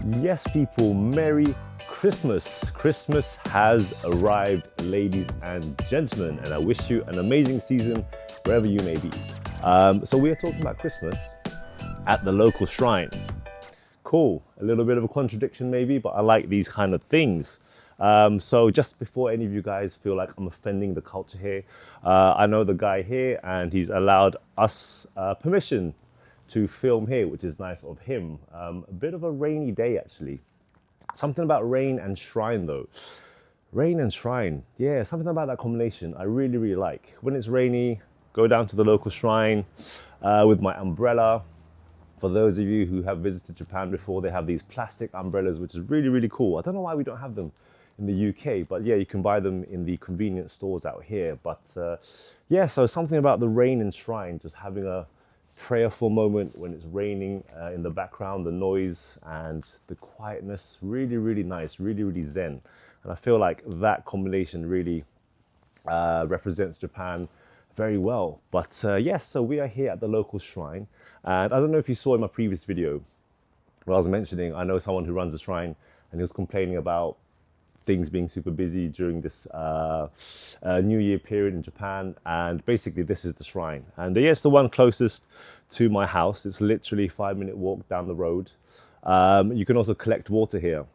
Yes, people, Merry Christmas. Christmas has arrived, ladies and gentlemen, and I wish you an amazing season wherever you may be. So we are talking about Christmas at the local shrine. Cool, a little bit of a contradiction maybe, but I like these kind of things. So just before any of you guys feel like I'm offending the culture here, I know the guy here and he's allowed us permission to film here, which is nice of him. A bit of a rainy day actually. Something about rain and shrine though. Rain and shrine, yeah, something about that combination I really, really like. When it's rainy, go down to the local shrine with my umbrella. For those of you who have visited Japan before, they have these plastic umbrellas, which is really, really cool. I don't know why we don't have them in the UK, but yeah, you can buy them in the convenience stores out here. But yeah, so something about the rain and shrine, just having a prayerful moment when it's raining in the background, the noise and the quietness, really, really nice, really, really zen. And I feel like that combination really represents Japan very well. But yes, so we are here at the local shrine. And I don't know if you saw in my previous video where I was mentioning, I know someone who runs a shrine and he was complaining about things being super busy during this New Year period in Japan, and basically this is the shrine. And yes, the one closest to my house. It's literally a 5-minute walk down the road. You can also collect water here.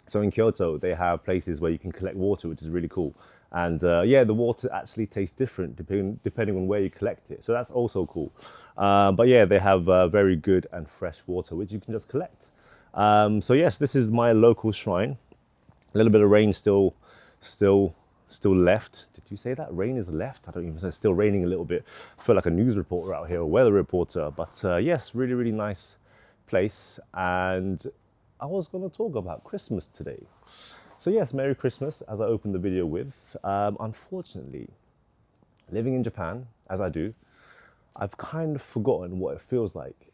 So in Kyoto, they have places where you can collect water, which is really cool. And yeah, the water actually tastes different depending on where you collect it. So that's also cool. But yeah, they have very good and fresh water, which you can just collect. So yes, this is my local shrine. A little bit of rain still left. Did you say that? Rain is left? I don't even say it's still raining a little bit. I feel like a news reporter out here, a weather reporter. But yes, really, really nice place. And I was going to talk about Christmas today. So yes, Merry Christmas, as I opened the video with. Unfortunately, living in Japan, as I do, I've kind of forgotten what it feels like,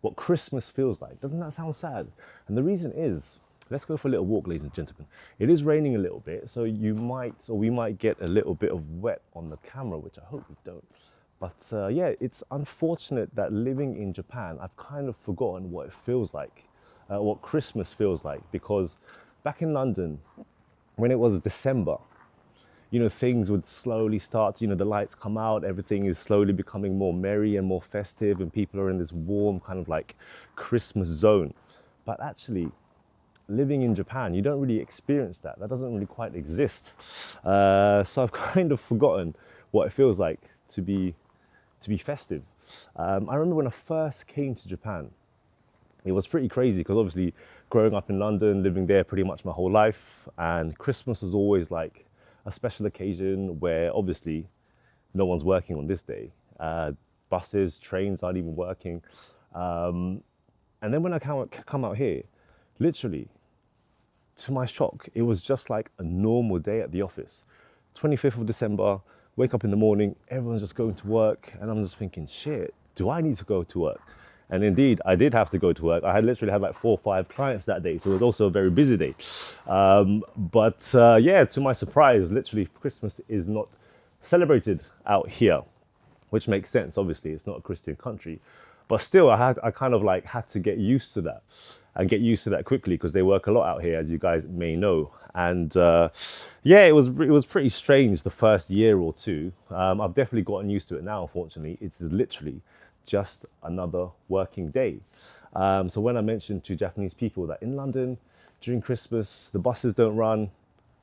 what Christmas feels like. Doesn't that sound sad? And the reason is, let's go for a little walk, ladies and gentlemen. It is raining a little bit, so we might get a little bit of wet on the camera, which I hope we don't. But yeah, it's unfortunate that living in Japan, I've kind of forgotten what it feels like, what Christmas feels like, because back in London, when it was December, you know, things would slowly start, you know, the lights come out, everything is slowly becoming more merry and more festive, and people are in this warm kind of like Christmas zone. But actually, living in Japan, you don't really experience that. That doesn't really quite exist. So I've kind of forgotten what it feels like to be festive. I remember when I first came to Japan, it was pretty crazy because obviously growing up in London, living there pretty much my whole life, and Christmas is always like a special occasion where obviously no one's working on this day. Buses, trains aren't even working. And then when I come out here, literally, to my shock, it was just like a normal day at the office. 25th of December, wake up in the morning, everyone's just going to work, and I'm just thinking, shit, do I need to go to work? And indeed, I did have to go to work. I had literally had like 4 or 5 clients that day, so it was also a very busy day. But yeah, to my surprise, literally Christmas is not celebrated out here, which makes sense. Obviously, it's not a Christian country. But still, I kind of like had to get used to that and get used to that quickly because they work a lot out here, as you guys may know. And yeah, it was pretty strange the first year or two. I've definitely gotten used to it now, unfortunately. It's literally just another working day. So when I mentioned to Japanese people that in London, during Christmas, the buses don't run,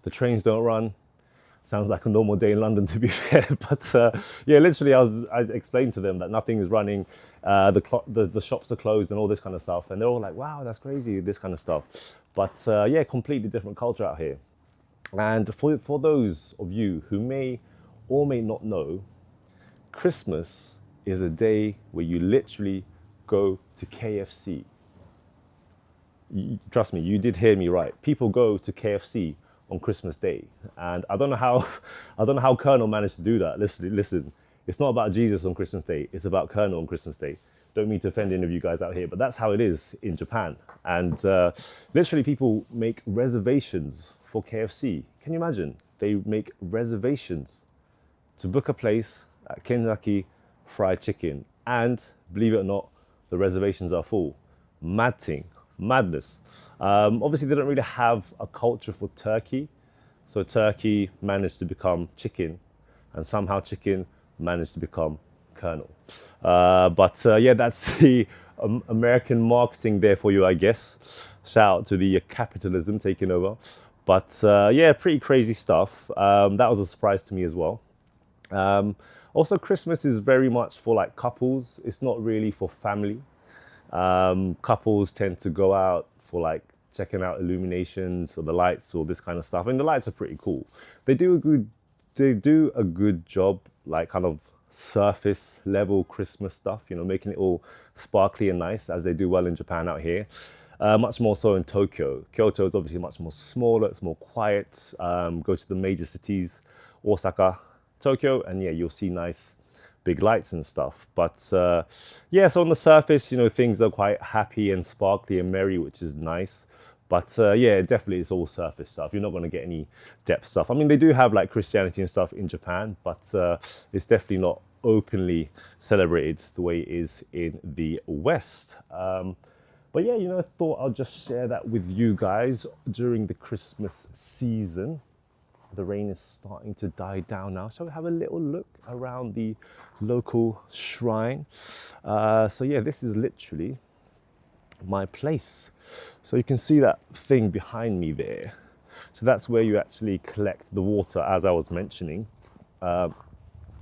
the trains don't run, sounds like a normal day in London, to be fair. But yeah, literally, I explained to them that nothing is running, the shops are closed and all this kind of stuff. And they're all like, wow, that's crazy, this kind of stuff. But yeah, completely different culture out here. And for those of you who may or may not know, Christmas is a day where you literally go to KFC. Trust me, you did hear me right. People go to KFC on Christmas Day, and I don't know how Colonel managed to do that. Listen, it's not about Jesus on Christmas Day. It's about Colonel on Christmas Day. Don't mean to offend any of you guys out here, but that's how it is in Japan. And literally, people make reservations for KFC. Can you imagine? They make reservations to book a place at Kentucky Fried Chicken, and believe it or not, the reservations are full. Mad thing. Madness. Obviously, they don't really have a culture for turkey. So turkey managed to become chicken, and somehow chicken managed to become colonel. But yeah, that's the American marketing there for you, I guess. Shout out to the capitalism taking over. But yeah, pretty crazy stuff. That was a surprise to me as well. Also, Christmas is very much for like couples. It's not really for family. Couples tend to go out for like checking out illuminations or the lights or this kind of stuff. And the lights are pretty cool. They do a good job, like kind of surface level Christmas stuff, you know, making it all sparkly and nice, as they do well in Japan out here. Much more so in Tokyo. Kyoto is obviously much more smaller, it's more quiet. Go to the major cities, Osaka, Tokyo, and yeah, you'll see nice big lights and stuff. But yeah, so on the surface, you know, things are quite happy and sparkly and merry, which is nice. But yeah, definitely it's all surface stuff. You're not going to get any depth stuff. I mean, they do have like Christianity and stuff in Japan, but it's definitely not openly celebrated the way it is in the West. But yeah, you know, I thought I'll just share that with you guys during the Christmas season. The rain is starting to die down now. Shall we have a little look around the local shrine? So yeah, this is literally my place. So you can see that thing behind me there. So that's where you actually collect the water, as I was mentioning.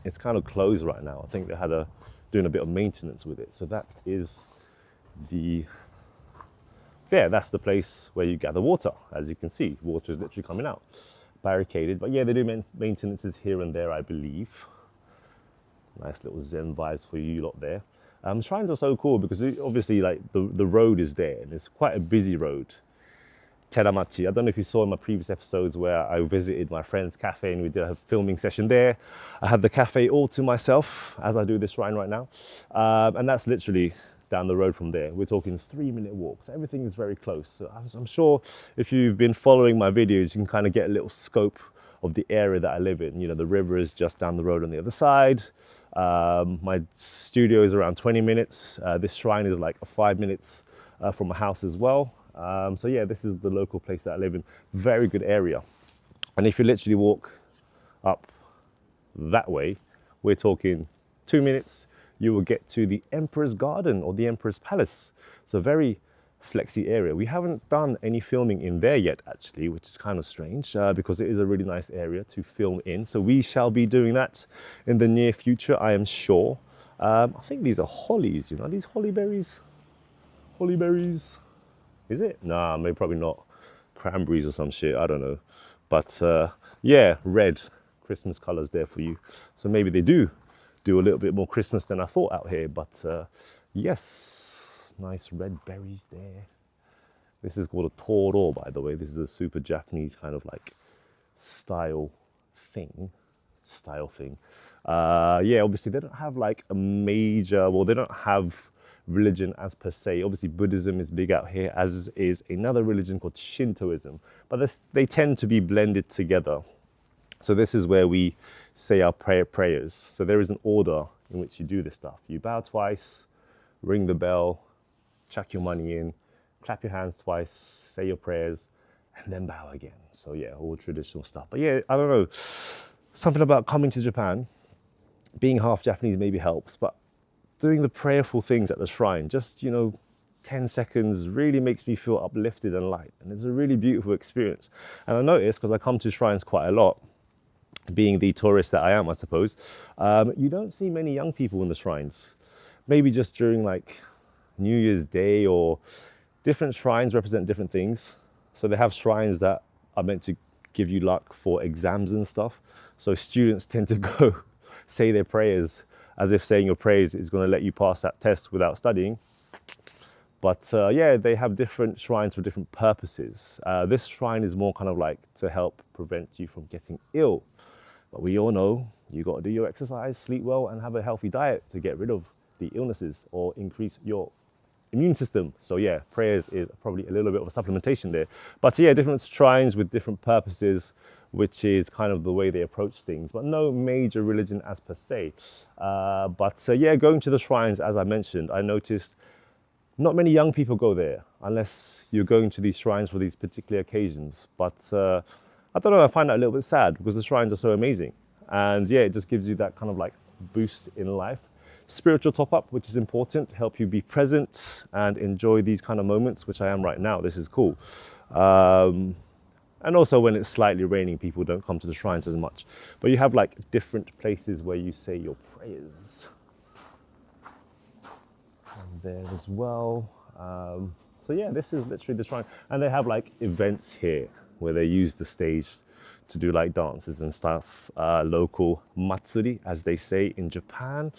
It's kind of closed right now. I think they had doing a bit of maintenance with it. So that is that's the place where you gather water. As you can see, water is literally coming out. Barricaded, but yeah, they do maintenances here and there, I believe. Nice little Zen vibes for you lot there. Shrines are so cool because obviously like the road is there and it's quite a busy road. Teramachi, I don't know if you saw in my previous episodes where I visited my friend's cafe and we did a filming session there. I had the cafe all to myself as I do this shrine right now. And that's literally down the road from there. We're talking 3-minute walks. Everything is very close. So I'm sure if you've been following my videos, you can kind of get a little scope of the area that I live in. You know, the river is just down the road on the other side. My studio is around 20 minutes. This shrine is like 5 minutes from my house as well. So yeah, this is the local place that I live in. Very good area. And if you literally walk up that way, we're talking 2 minutes, you will get to the Emperor's Garden or the Emperor's Palace. It's a very flexy area. We haven't done any filming in there yet, actually, which is kind of strange because it is a really nice area to film in. So we shall be doing that in the near future, I am sure. I think these are hollies, you know, these holly berries. Holly berries. Is it? Nah, maybe probably not. Cranberries or some shit, I don't know. But yeah, red Christmas colors there for you. So maybe they do a little bit more Christmas than I thought out here. But yes, nice red berries there. This is called a toro, by the way. This is a super Japanese kind of like style thing. Yeah, obviously they don't have like a major, well, they don't have religion as per se. Obviously Buddhism is big out here, as is another religion called Shintoism, but they tend to be blended together. So this is where we say our prayers. So there is an order in which you do this stuff. You bow twice, ring the bell, chuck your money in, clap your hands twice, say your prayers, and then bow again. So yeah, all traditional stuff. But yeah, I don't know, something about coming to Japan, being half Japanese maybe helps, but doing the prayerful things at the shrine, just, you know, 10 seconds really makes me feel uplifted and light. And it's a really beautiful experience. And I notice, because I come to shrines quite a lot, being the tourist that I am, I suppose, you don't see many young people in the shrines. Maybe just during like New Year's Day, or different shrines represent different things. So they have shrines that are meant to give you luck for exams and stuff. So students tend to go say their prayers as if saying your prayers is going to let you pass that test without studying. But yeah, they have different shrines for different purposes. This shrine is more kind of like to help prevent you from getting ill. But we all know you got to do your exercise, sleep well, and have a healthy diet to get rid of the illnesses or increase your immune system. So yeah, prayers is probably a little bit of a supplementation there. But yeah, different shrines with different purposes, which is kind of the way they approach things, but no major religion as per se. But yeah, going to the shrines, as I mentioned, I noticed Not many young people go there unless you're going to these shrines for these particular occasions. But I don't know, I find that a little bit sad because the shrines are so amazing. And yeah, it just gives you that kind of like boost in life. Spiritual top up, which is important to help you be present and enjoy these kind of moments, which I am right now. This is cool. And also when it's slightly raining, people don't come to the shrines as much. But you have like different places where you say your prayers. And there as well. So yeah, this is literally the shrine. And they have like events here where they use the stage to do like dances and stuff. Local matsuri, as they say in Japan.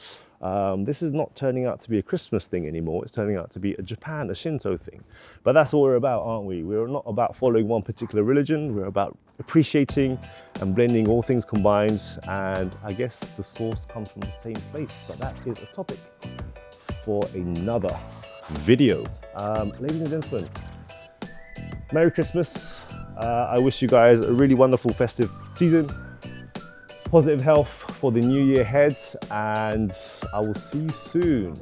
This is not turning out to be a Christmas thing anymore. It's turning out to be a Shinto thing. But that's what we're about, aren't we? We're not about following one particular religion. We're about appreciating and blending all things combined. And I guess the source comes from the same place. But that is a topic for another video. Ladies and gentlemen, Merry Christmas. I wish you guys a really wonderful festive season. Positive health for the new year ahead, and I will see you soon.